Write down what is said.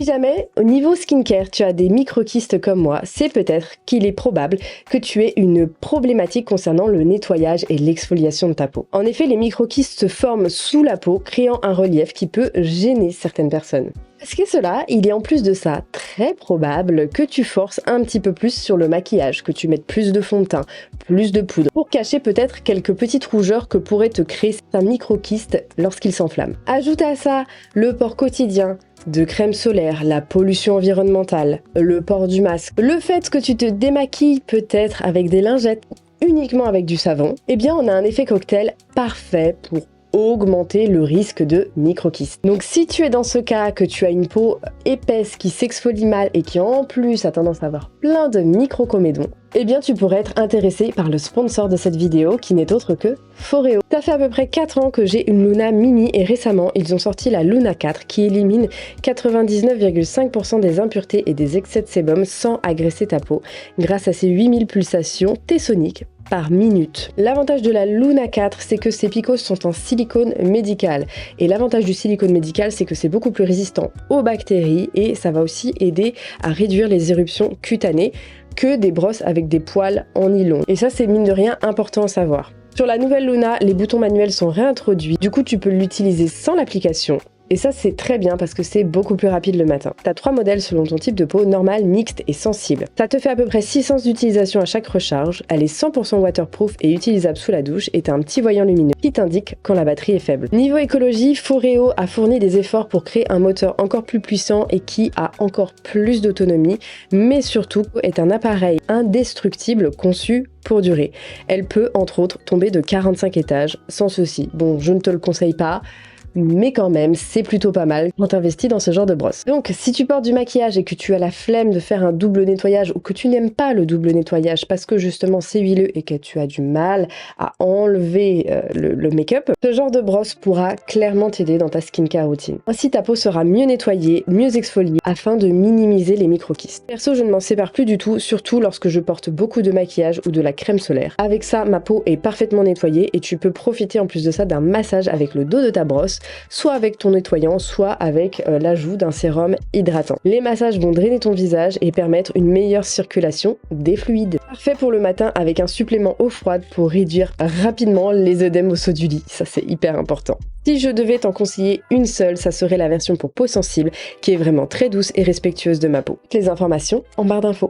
Si jamais, au niveau skincare, tu as des microkystes comme moi, c'est peut-être qu'il est probable que tu aies une problématique concernant le nettoyage et l'exfoliation de ta peau. En effet, les microkystes se forment sous la peau, créant un relief qui peut gêner certaines personnes. Parce que cela, il est en plus de ça très probable que tu forces un petit peu plus sur le maquillage, que tu mettes plus de fond de teint, plus de poudre, pour cacher peut-être quelques petites rougeurs que pourrait te créer un microkyste lorsqu'il s'enflamme. Ajoute à ça le port quotidien de crème solaire, la pollution environnementale, le port du masque, le fait que tu te démaquilles peut-être avec des lingettes, uniquement avec du savon, eh bien on a un effet cocktail parfait pour augmenter le risque de microkystes. Donc si tu es dans ce cas, que tu as une peau épaisse qui s'exfolie mal et qui en plus a tendance à avoir plein de microcomédons, eh bien tu pourrais être intéressé par le sponsor de cette vidéo qui n'est autre que Foreo. Ça fait à peu près 4 ans que j'ai une Luna Mini et récemment ils ont sorti la Luna 4 qui élimine 99,5% des impuretés et des excès de sébum sans agresser ta peau grâce à ses 8000 pulsations T-soniques par minute. L'avantage de la Luna 4, c'est que ses picots sont en silicone médical. Et l'avantage du silicone médical, c'est que c'est beaucoup plus résistant aux bactéries et ça va aussi aider à réduire les éruptions cutanées que des brosses avec des poils en nylon. Et ça, c'est mine de rien important à savoir. Sur la nouvelle Luna, les boutons manuels sont réintroduits. Du coup, tu peux l'utiliser sans l'application. Et ça, c'est très bien parce que c'est beaucoup plus rapide le matin. Tu as 3 modèles selon ton type de peau, normal, mixte et sensible. Ça te fait à peu près 6 séances d'utilisation à chaque recharge. Elle est 100% waterproof et utilisable sous la douche et tu as un petit voyant lumineux qui t'indique quand la batterie est faible. Niveau écologie, Foreo a fourni des efforts pour créer un moteur encore plus puissant et qui a encore plus d'autonomie, mais surtout est un appareil indestructible conçu pour durer. Elle peut entre autres tomber de 45 étages sans souci. Bon, je ne te le conseille pas, mais quand même, c'est plutôt pas mal quand t'investis dans ce genre de brosse. Donc, si tu portes du maquillage et que tu as la flemme de faire un double nettoyage ou que tu n'aimes pas le double nettoyage parce que justement c'est huileux et que tu as du mal à enlever le make-up, ce genre de brosse pourra clairement t'aider dans ta skincare routine. Ainsi, ta peau sera mieux nettoyée, mieux exfoliée afin de minimiser les microkystes. Perso, je ne m'en sépare plus du tout, surtout lorsque je porte beaucoup de maquillage ou de la crème solaire. Avec ça, ma peau est parfaitement nettoyée et tu peux profiter en plus de ça d'un massage avec le dos de ta brosse, soit avec ton nettoyant, soit avec l'ajout d'un sérum hydratant. Les massages vont drainer ton visage et permettre une meilleure circulation des fluides. Parfait pour le matin avec un supplément eau froide pour réduire rapidement les œdèmes au saut du lit, ça c'est hyper important. Si je devais t'en conseiller une seule, ça serait la version pour peau sensible qui est vraiment très douce et respectueuse de ma peau. Les informations en barre d'infos.